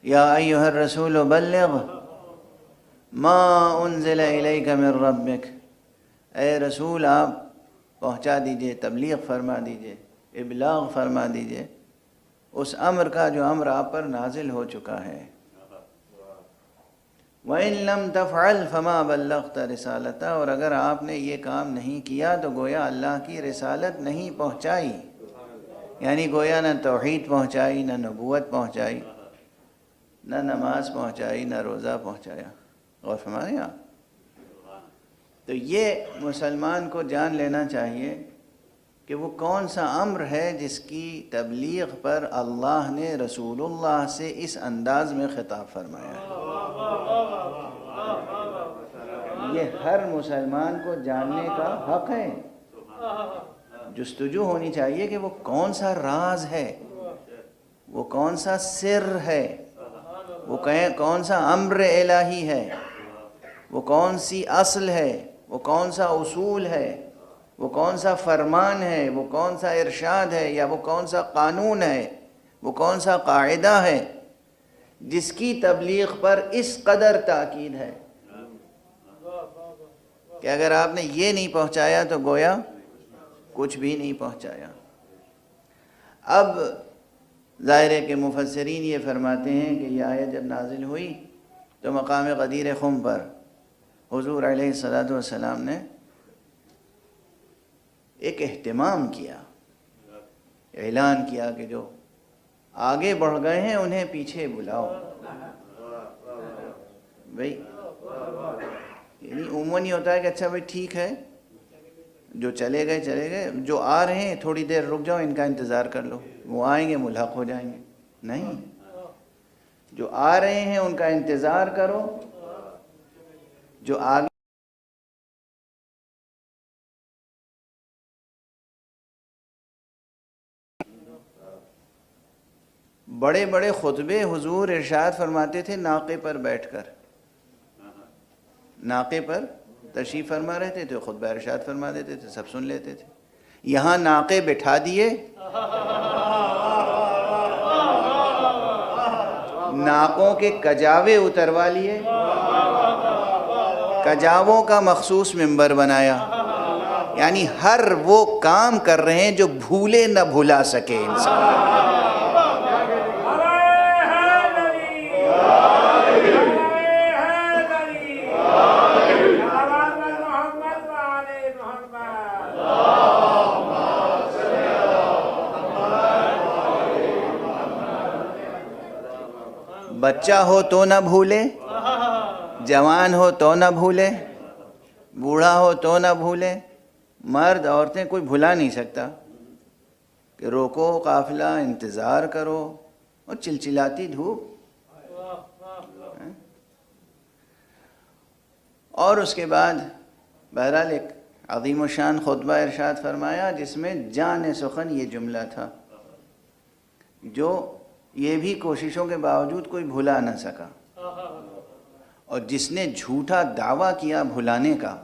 یا ایھا الرسول بلغ ما انزل الیک من ربک، اے رسول آپ پہنچا دیجئے، تبلیغ فرما دیجئے، ابلاغ فرما دیجئے اس امر کا جو امر آپ پر نازل ہو چکا ہے۔ وَإِن لَمْ تَفْعَلْ فَمَا بَلَّغْتَ رِسَالَتَهُ، اور اگر آپ نے یہ کام نہیں کیا تو گویا اللہ کی رسالت نہیں پہنچائی، یعنی گویا نہ توحید پہنچائی، نہ نبوت پہنچائی، نہ نماز پہنچائی، نہ روزہ پہنچایا۔ غور فرمائیں آپ۔ تو یہ مسلمان کو جان لینا چاہیے کہ وہ کون سا امر ہے جس کی تبلیغ پر اللہ نے رسول اللہ سے اس انداز میں خطاب فرمایا ہے۔ یہ ہر مسلمان کو جاننے کا حق ہے، جستجو ہونی چاہیے کہ وہ کون سا راز ہے، وہ کون سا سر ہے، وہ کون سا امر الہی ہے، وہ کون سی اصل ہے، وہ کون سا اصول ہے، وہ کون سا فرمان ہے، وہ کون سا ارشاد ہے، یا وہ کون سا قانون ہے، وہ کون سا قاعدہ ہے جس کی تبلیغ پر اس قدر تاکید ہے کہ اگر آپ نے یہ نہیں پہنچایا تو گویا کچھ بھی نہیں پہنچایا۔ اب ظاہر ہے کہ مفسرین یہ فرماتے ہیں کہ یہ آیت جب نازل ہوئی تو مقام غدیر خم پر حضور علیہ السلام نے ایک اہتمام کیا، اعلان کیا کہ جو آگے بڑھ گئے ہیں انہیں پیچھے بلاؤ۔ بھئی یعنی عموماً یہ ہوتا ہے کہ اچھا بھئی ٹھیک ہے، جو چلے گئے، جو آ رہے ہیں تھوڑی دیر رک جاؤ، ان کا انتظار کر لو، وہ آئیں گے ملحق ہو جائیں گے۔ نہیں، جو آ رہے ہیں ان کا انتظار کرو، جو آگے بڑے بڑے خطبے حضور ارشاد فرماتے تھے ناقے پر بیٹھ کر، ناقے پر تشریف فرما رہتے تھے، خطبہ ارشاد فرما دیتے تھے، سب سن لیتے تھے۔ یہاں ناقے بٹھا دیے، ناقوں کے کجاوے اتروا لیے، کجاووں کا مخصوص منبر بنایا، یعنی ہر وہ کام کر رہے ہیں جو بھولے نہ بھلا سکے انسان۔ بچہ ہو تو نہ بھولے، جوان ہو تو نہ بھولے، بوڑھا ہو تو نہ بھولے، مرد عورتیں کوئی بھلا نہیں سکتا کہ روکو قافلہ، انتظار کرو، اور چلچلاتی دھوپ، اور اس کے بعد بہرحال ایک عظیم الشان خطبہ ارشاد فرمایا جس میں جان سخن یہ جملہ تھا جو یہ بھی کوششوں کے باوجود کوئی بھلا نہ سکا، اور جس نے جھوٹا دعویٰ کیا بھلانے کا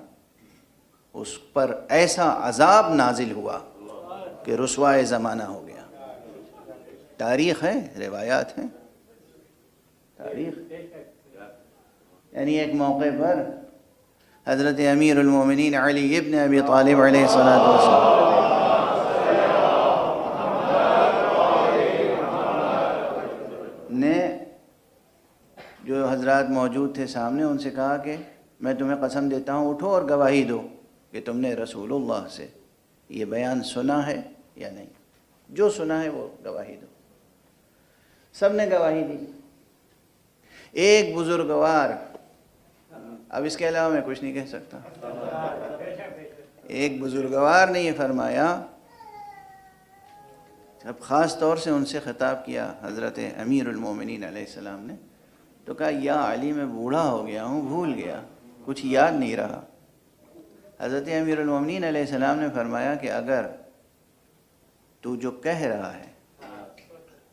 اس پر ایسا عذاب نازل ہوا کہ رسوائے زمانہ ہو گیا۔ تاریخ ہے، روایات ہیں، تاریخ۔ یعنی ایک موقع پر حضرت امیر المومنین علی ابن ابی طالب علیہ السلام نے، جو حضرات موجود تھے سامنے، ان سے کہا کہ میں تمہیں قسم دیتا ہوں، اٹھو اور گواہی دو کہ تم نے رسول اللہ سے یہ بیان سنا ہے یا نہیں، جو سنا ہے وہ گواہی دو۔ سب نے گواہی دی۔ ایک بزرگوار، اب اس کے علاوہ میں کچھ نہیں کہہ سکتا، ایک بزرگوار نے یہ فرمایا، اب خاص طور سے ان سے خطاب کیا حضرت امیر المومنین علیہ السلام نے، تو کہا یا علی میں بوڑھا ہو گیا ہوں، بھول گیا، کچھ یاد نہیں رہا۔ حضرت امیر المومنین علیہ السلام نے فرمایا کہ اگر تو جو کہہ رہا ہے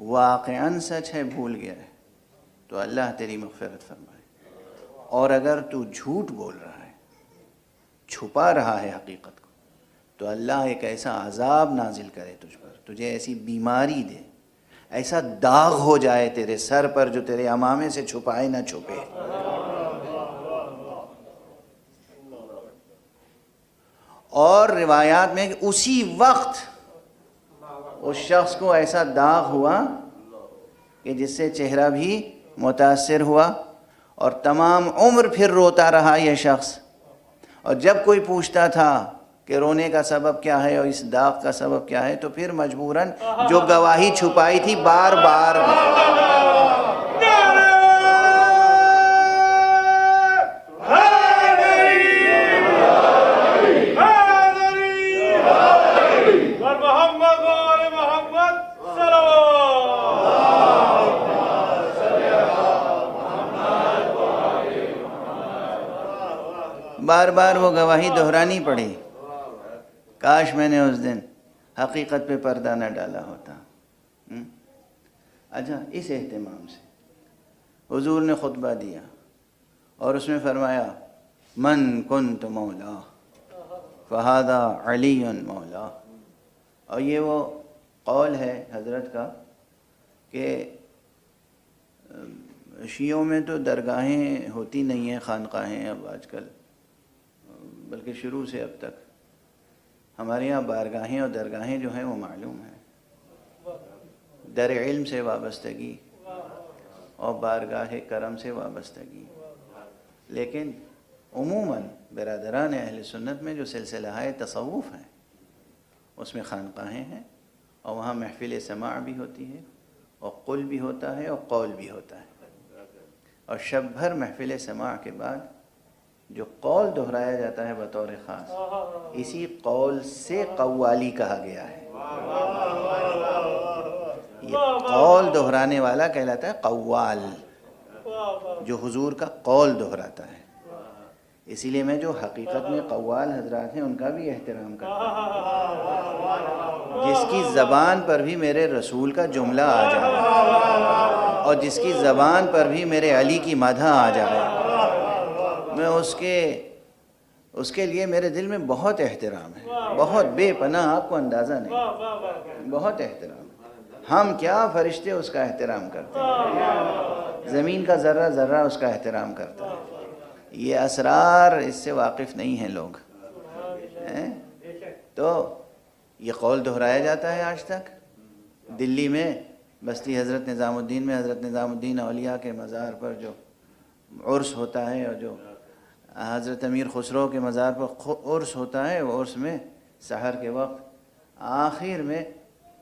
واقعاً سچ ہے، بھول گیا ہے، تو اللہ تیری مغفرت فرمائے، اور اگر تو جھوٹ بول رہا ہے، چھپا رہا ہے حقیقت کو، تو اللہ ایک ایسا عذاب نازل کرے تجھ پر، تجھے ایسی بیماری دے ایسا داغ ہو جائے تیرے سر پر جو تیرے عمامے سے چھپائے نہ چھپے. اور روایات میں کہ اسی وقت اس شخص کو ایسا داغ ہوا کہ جس سے چہرہ بھی متاثر ہوا اور تمام عمر پھر روتا رہا یہ شخص. اور جب کوئی پوچھتا تھا کہ رونے کا سبب کیا ہے اور اس داغ کا سبب کیا ہے تو پھر مجبوراً جو گواہی چھپائی تھی بار بار بار بار وہ گواہی دہرانی پڑی. کاش میں نے اس دن حقیقت پہ پردہ نہ ڈالا ہوتا. اچھا، اس اہتمام سے حضور نے خطبہ دیا اور اس میں فرمایا من کنت مولا فہذا علی مولا. اور یہ وہ قول ہے حضرت کا کہ شیعوں میں تو درگاہیں ہوتی نہیں ہیں، خانقاہیں اب آج کل، بلکہ شروع سے اب تک. ہمارے یہاں بارگاہیں اور درگاہیں جو ہیں وہ معلوم ہیں، در علم سے وابستگی اور بارگاہ کرم سے وابستگی. لیکن عموماً برادران اہل سنت میں جو سلسلہ تصوف ہیں اس میں خانقاہیں ہیں اور وہاں محفل سماع بھی ہوتی ہے اور قل بھی ہوتا ہے اور قول بھی ہوتا ہے. اور شب بھر محفل سماع کے بعد جو قول دہرایا جاتا ہے بطور خاص، اسی قول سے قوالی کہا گیا ہے. یہ قول دہرانے والا کہلاتا ہے قوال، جو حضور کا قول دہراتا ہے. اسی لیے میں جو حقیقت میں قوال حضرات ہیں ان کا بھی احترام کرتا ہوں، جس کی زبان پر بھی میرے رسول کا جملہ آ جائے اور جس کی زبان پر بھی میرے علی کی مدح آ جائے، میں اس کے لیے میرے دل میں بہت احترام ہے، بہت بے پناہ، آپ کو اندازہ نہیں، بہت احترام. ہم کیا، فرشتے اس کا احترام کرتے ہیں، زمین کا ذرہ ذرہ اس کا احترام کرتا ہے. یہ اسرار اس سے واقف نہیں ہیں لوگ. تو یہ قول دہرایا جاتا ہے آج تک. دلی میں بستی حضرت نظام الدین میں حضرت نظام الدین اولیاء کے مزار پر جو عرس ہوتا ہے اور جو حضرت امیر خسرو کے مزار پر عرس ہوتا ہے، وہ عرس میں سحر کے وقت آخر میں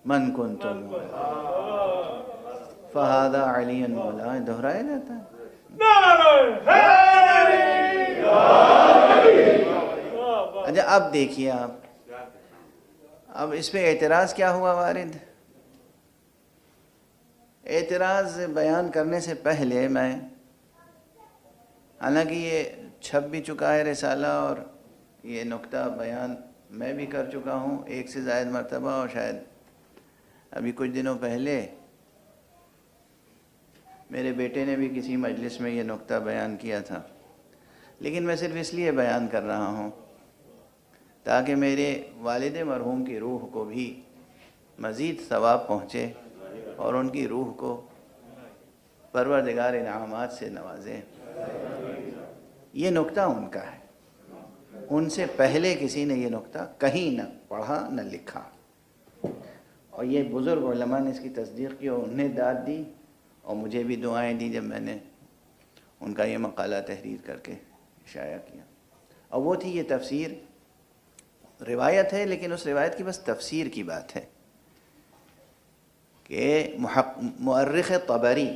من کنت مولا فہذا علی مولا دہرایا جاتا ہے. اچھا، اب دیکھیے آپ، اب اس پہ اعتراض کیا ہوا وارد؟ اعتراض بیان کرنے سے پہلے میں، حالانکہ یہ چھپ بھی چکا ہے رسالہ اور یہ نقطہ بیان میں بھی کر چکا ہوں ایک سے زائد مرتبہ، اور شاید ابھی کچھ دنوں پہلے میرے بیٹے نے بھی کسی مجلس میں یہ نقطہ بیان کیا تھا. لیکن میں صرف اس لیے بیان کر رہا ہوں تاکہ میرے والد مرحوم کی روح کو بھی مزید ثواب پہنچے اور ان کی روح کو پروردگار انعامات سے نوازے. یہ نقطہ ان کا ہے، ان سے پہلے کسی نے یہ نقطہ کہیں نہ پڑھا نہ لکھا، اور یہ بزرگ علماء نے اس کی تصدیق کی اور انہیں داد دی اور مجھے بھی دعائیں دی جب میں نے ان کا یہ مقالہ تحریر کر کے شائع کیا. اور وہ تھی یہ تفسیر، روایت ہے لیکن اس روایت کی بس تفسیر کی بات ہے کہ مؤرخ طبری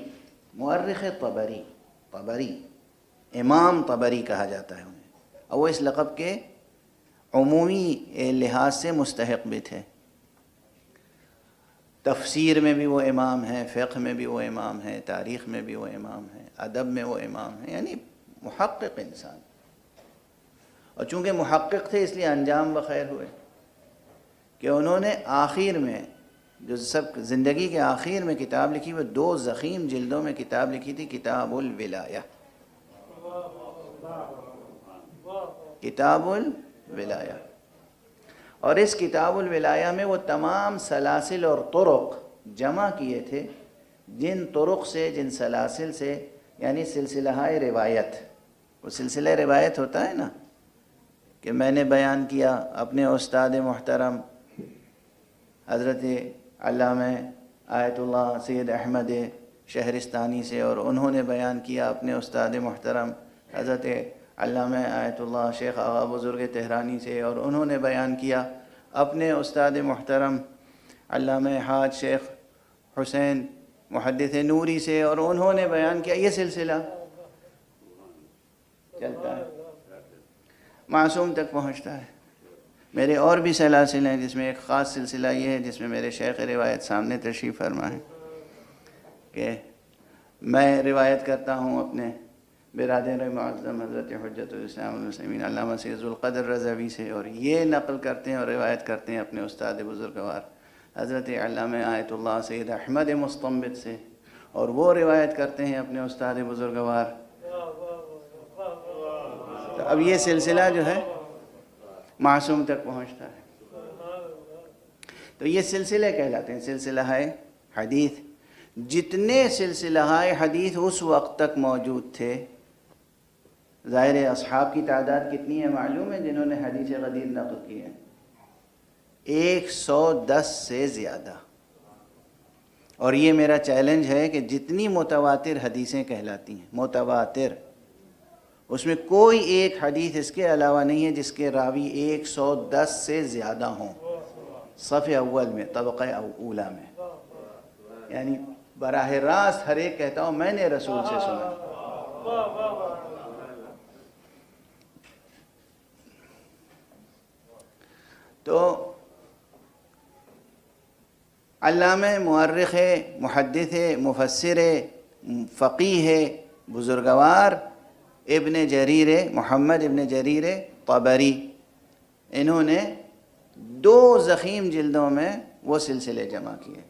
امام طبری کہا جاتا ہے انہیں، اور وہ اس لقب کے عمومی لحاظ سے مستحق بھی تھے. تفسیر میں بھی وہ امام ہیں، فقہ میں بھی وہ امام ہیں، تاریخ میں بھی وہ امام ہیں، ادب میں وہ امام ہیں، یعنی محقق انسان. اور چونکہ محقق تھے اس لیے انجام بخیر ہوئے کہ انہوں نے آخر میں جو سب زندگی کے آخر میں کتاب لکھی، وہ 2 ضخیم جلدوں میں کتاب لکھی تھی، کتاب الولایہ. کتاب الولایہ. اور اس کتاب الولایہ میں وہ تمام سلاسل اور طرق جمع کیے تھے جن طرق سے، جن سلاسل سے، یعنی سلسلہ روایت. وہ سلسلہ روایت ہوتا ہے نا کہ میں نے بیان کیا اپنے استاد محترم حضرت علامہ آیت اللہ سید احمد شہرستانی سے، اور انہوں نے بیان کیا اپنے استاد محترم حضرت علامہ آیت اللہ شیخ آغا بزرگ تہرانی سے، اور انہوں نے بیان کیا اپنے استاد محترم علامہ حاج شیخ حسین محدث نوری سے، اور انہوں نے بیان کیا. یہ سلسلہ چلتا ہے، معصوم تک پہنچتا ہے. میرے اور بھی سلاسل ہیں جس میں ایک خاص سلسلہ یہ ہے جس میں میرے شیخ روایت سامنے تشریف فرما ہے کہ میں روایت کرتا ہوں اپنے برادر معظم حضرت حجت الاسلام والمسلمین علامہ سید ذوالقدر رضوی سے، اور یہ نقل کرتے ہیں اور روایت کرتے ہیں اپنے استاد بزرگوار حضرت علامہ آیت اللہ سید احمد مستنبط سے، اور وہ روایت کرتے ہیں اپنے استاد بزرگوار. تو اب یہ سلسلہ جو ہے معصوم تک پہنچتا ہے. تو یہ سلسلے کہلاتے ہیں، سلسلہ حدیث. جتنے سلسلہ حدیث اس وقت تک موجود تھے، ظاہر اصحاب کی تعداد کتنی ہے معلوم ہے جنہوں نے حدیث غدیر نقل کی ہے؟ 110 سے زیادہ. اور یہ میرا چیلنج ہے کہ جتنی متواتر حدیثیں کہلاتی ہیں، متواتر، اس میں کوئی ایک حدیث اس کے علاوہ نہیں ہے جس کے راوی 110 سے زیادہ ہوں صف اول میں، طبقہ اولا میں. یعنی براہ راست ہر ایک کہتا ہوں میں نے رسول سے سنا. تو علامہ مورخ، محدث، مفسر، فقیہ، بزرگوار ابن جریر، محمد ابن جریر طبری، انہوں نے 2 ضخیم جلدوں میں وہ سلسلے جمع کیے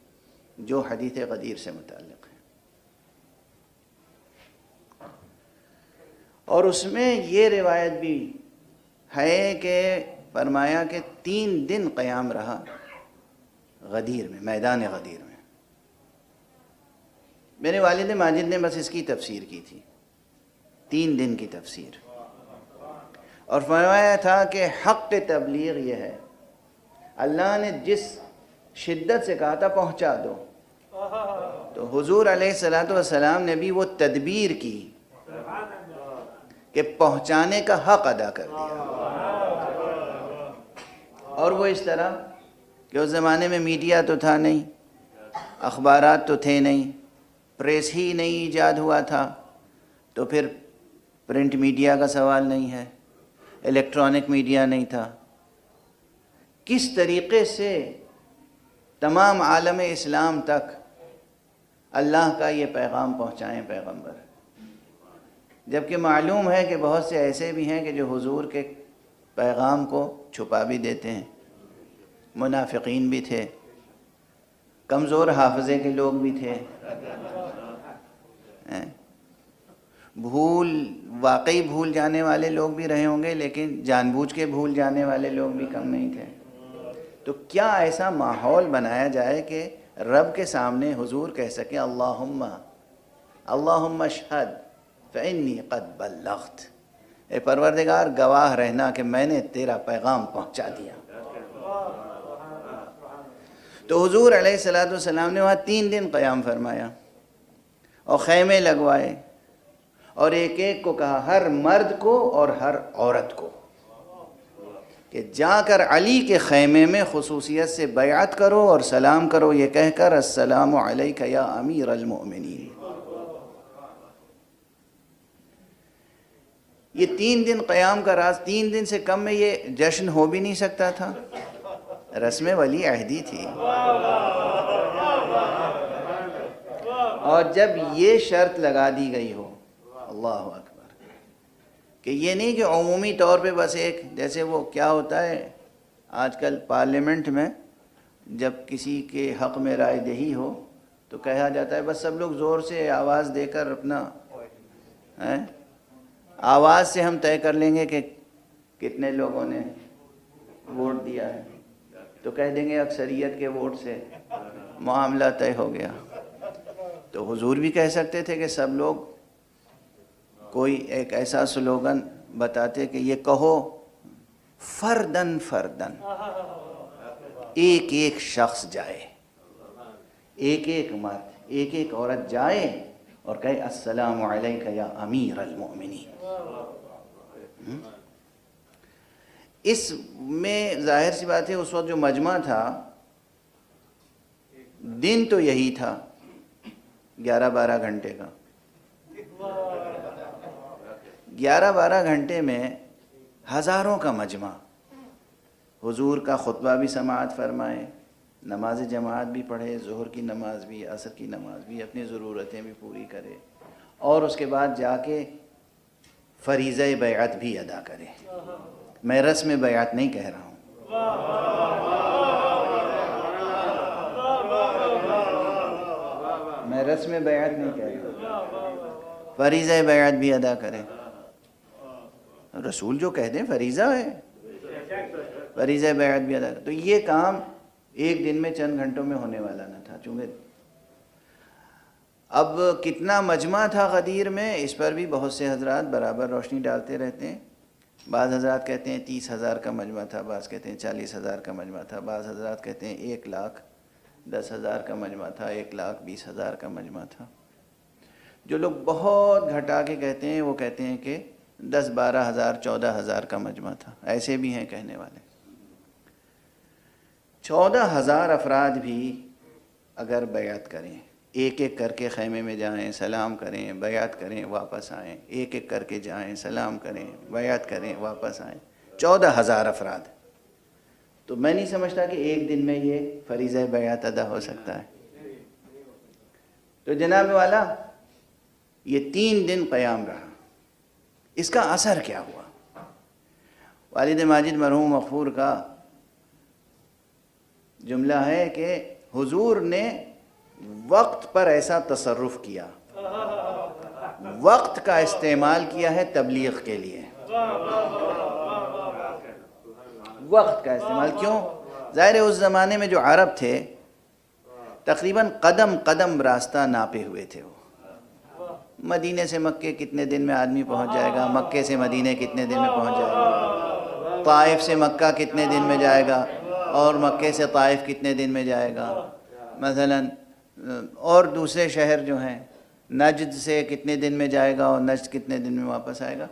جو حدیث غدیر سے متعلق ہیں. اور اس میں یہ روایت بھی ہے کہ فرمایا کہ 3 دن قیام رہا غدیر میں، میدان غدیر میں. میرے والد ماجد نے بس اس کی تفسیر کی تھی، 3 دن کی تفسیر، اور فرمایا تھا کہ حق تبلیغ یہ ہے، اللہ نے جس شدت سے کہا تھا پہنچا دو، تو حضور علیہ السلام نے بھی وہ تدبیر کی کہ پہنچانے کا حق ادا کر دیا. اور وہ اس طرح کہ اس زمانے میں میڈیا تو تھا نہیں، اخبارات تو تھے نہیں، پریس ہی نہیں ایجاد ہوا تھا، تو پھر پرنٹ میڈیا کا سوال نہیں ہے، الیکٹرانک میڈیا نہیں تھا. کس طریقے سے تمام عالم اسلام تک اللہ کا یہ پیغام پہنچائیں پیغمبر؟ جبکہ معلوم ہے کہ بہت سے ایسے بھی ہیں کہ جو حضور کے پیغام کو چھپا بھی دیتے ہیں. منافقین بھی تھے، کمزور حافظے کے لوگ بھی تھے، واقعی بھول جانے والے لوگ بھی رہے ہوں گے، لیکن جان بوجھ کے بھول جانے والے لوگ بھی کم نہیں تھے. تو کیا ایسا ماحول بنایا جائے کہ رب کے سامنے حضور کہہ سکیں اللہم اشہد فإنی قد بلغت، اے پروردگار گواہ رہنا کہ میں نے تیرا پیغام پہنچا دیا. تو حضور علیہ السلام نے وہاں 3 دن قیام فرمایا اور خیمے لگوائے، اور ایک ایک کو کہا، ہر مرد کو اور ہر عورت کو، کہ جا کر علی کے خیمے میں خصوصیت سے بیعت کرو اور سلام کرو، یہ کہہ کر السلام علیک یا امیر المؤمنین. یہ 3 دن قیام کا راز، 3 دن سے کم میں یہ جشن ہو بھی نہیں سکتا تھا، رسم ولی عہدی تھی. اور جب یہ شرط لگا دی گئی ہو، اللہ اکبر، کہ یہ نہیں کہ عمومی طور پہ بس ایک، جیسے وہ کیا ہوتا ہے آج کل پارلیمنٹ میں جب کسی کے حق میں رائے دہی ہو تو کہا جاتا ہے بس سب لوگ زور سے آواز دے کر اپنا آواز سے ہم طے کر لیں گے کہ کتنے لوگوں نے ووٹ دیا ہے، تو کہہ دیں گے اکثریت کے ووٹ سے معاملہ طے ہو گیا۔ تو حضور بھی کہہ سکتے تھے کہ سب لوگ کوئی ایک ایسا سلوگن بتاتے کہ یہ کہو فردن فردن، ایک ایک شخص جائے، ایک ایک مرد، ایک ایک عورت جائے اور کہے السلام علیک یا امیر المؤمنین۔ اس میں ظاہر سی بات ہے اس وقت جو مجمع تھا، دن تو یہی تھا 11-12 گھنٹے کا، 11-12 گھنٹے میں ہزاروں کا مجمع، حضور کا خطبہ بھی سماعت فرمائے، نماز جماعت بھی پڑھے، ظہر کی نماز بھی، عصر کی نماز بھی، اپنی ضرورتیں بھی پوری کرے، اور اس کے بعد جا کے فریضہ بیعت بھی ادا کرے۔ میں رسم بیعت نہیں کہہ رہا ہوں، میں رسم بیعت نہیں کہہ رہا ہوں، فریضہ بیعت بھی ادا کرے۔ رسول جو کہہ دیں فریضہ ہے، فریضہ بیعت بھی ادا کرے۔ تو یہ کام ایک دن میں چند گھنٹوں میں ہونے والا نہ تھا، چونکہ اب کتنا مجمع تھا غدیر میں، اس پر بھی بہت سے حضرات برابر روشنی ڈالتے رہتے ہیں۔ بعض حضرات کہتے ہیں 30,000 کا مجمع تھا، بعض کہتے ہیں 40,000 کا مجمع تھا، بعض حضرات کہتے ہیں 1,10,000 کا مجمع تھا، 1,20,000 کا مجمع تھا۔ جو لوگ بہت گھٹا کے کہتے ہیں وہ کہتے ہیں کہ 10,000-12,000 14,000 کا مجمع تھا، ایسے بھی ہیں کہنے والے۔ 14,000 افراد بھی اگر بیعت کریں، ایک ایک کر کے خیمے میں جائیں، سلام کریں، بیعت کریں، واپس آئیں، ایک ایک کر کے جائیں، سلام کریں، بیعت کریں، واپس آئیں، 14,000 افراد، تو میں نہیں سمجھتا کہ ایک دن میں یہ فریضہ بیعت ادا ہو سکتا ہے۔ تو جناب والا یہ 3 دن قیام رہا، اس کا اثر کیا ہوا؟ والد ماجد مرحوم مغفور کا جملہ ہے کہ حضور نے وقت پر ایسا تصرف کیا، وقت کا استعمال کیا ہے تبلیغ کے لیے۔ وقت کا استعمال کیوں؟ ظاہر ہے اس زمانے میں جو عرب تھے تقریباً قدم قدم راستہ ناپے ہوئے تھے۔ وہ مدینے سے مکے کتنے دن میں آدمی پہنچ جائے گا، مکے سے مدینے کتنے دن میں پہنچ جائے گا، طائف سے مکہ کتنے دن میں جائے گا، اور مکے سے طائف کتنے دن میں جائے گا مثلاً، اور دوسرے شہر جو ہیں نجد سے کتنے دن میں جائے گا اور نجد کتنے دن میں واپس آئے گا۔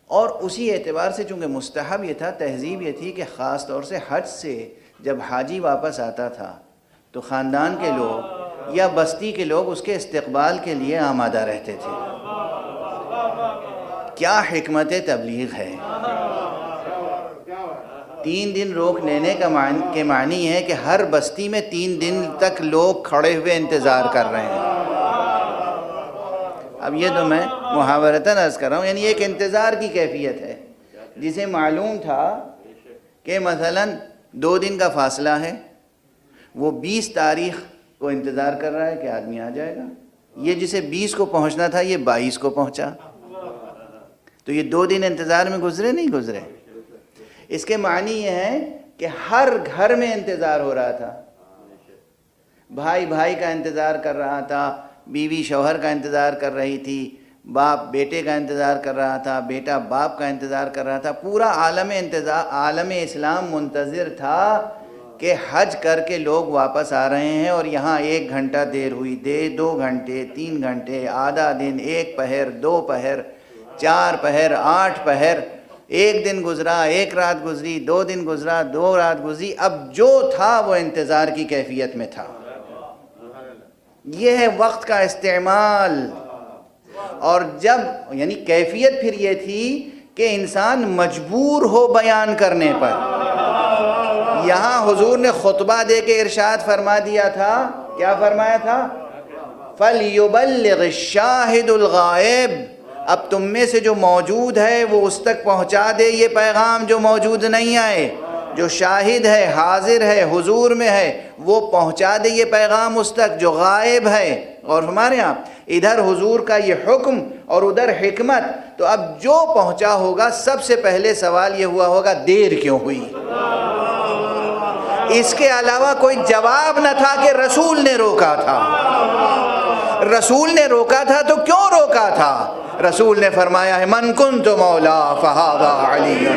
اور اسی اعتبار سے چونکہ مستحب یہ تھا، تہذیب یہ تھی کہ خاص طور سے حج سے جب حاجی واپس آتا تھا تو خاندان کے لوگ یا بستی کے لوگ اس کے استقبال کے لیے آمادہ رہتے تھے۔ کیا حکمت تبلیغ ہے! 3 دن روک لینے کے معنی ہے کہ ہر بستی میں 3 دن تک لوگ کھڑے ہوئے انتظار کر رہے ہیں۔ اب یہ تو میں محاورتاً عرض کر رہا ہوں، یعنی ایک انتظار کی کیفیت ہے جسے معلوم تھا کہ مثلاً 2 دن کا فاصلہ ہے، وہ 20 تاریخ کو انتظار کر رہا ہے کہ آدمی آ جائے گا، یہ جسے 20 کو پہنچنا تھا یہ 22 کو پہنچا، تو یہ 2 دن انتظار میں گزرے نہیں گزرے؟ اس کے معنی یہ ہے کہ ہر گھر میں انتظار ہو رہا تھا، بھائی بھائی کا انتظار کر رہا تھا، بیوی شوہر کا انتظار کر رہی تھی، باپ بیٹے کا انتظار کر رہا تھا، بیٹا باپ کا انتظار کر رہا تھا، پورا عالم اسلام منتظر تھا کہ حج کر کے لوگ واپس آ رہے ہیں، اور یہاں 1 گھنٹہ دیر ہوئی، 2 گھنٹے، 3 گھنٹے، آدھا دن، 1 پہر، 2 پہر، 4 پہر، 8 پہر، 1 دن گزرا، 1 رات گزری، 2 دن گزرا، 2 رات گزری، اب جو تھا وہ انتظار کی کیفیت میں تھا۔ یہ ہے وقت کا استعمال۔ اور جب یعنی کیفیت پھر یہ تھی کہ انسان مجبور ہو بیان کرنے پر۔ یہاں حضور نے خطبہ دے کے ارشاد فرما دیا تھا، کیا فرمایا تھا؟ فَلْيُبَلِّغِ الشَّاهِدُ الْغَائِبُ، اب تم میں سے جو موجود ہے وہ اس تک پہنچا دے یہ پیغام جو موجود نہیں آئے، جو شاہد ہے، حاضر ہے، حضور میں ہے، وہ پہنچا دے یہ پیغام اس تک جو غائب ہے۔ اور ہمارے ہاں ادھر حضور کا یہ حکم اور ادھر حکمت، تو اب جو پہنچا ہوگا سب سے پہلے سوال یہ ہوا ہوگا دیر کیوں ہوئی؟ اس کے علاوہ کوئی جواب نہ تھا کہ رسول نے روکا تھا. رسول نے روکا تھا تو کیوں روکا تھا؟ رسول نے فرمایا ہے من کنت مولا فہذا علی.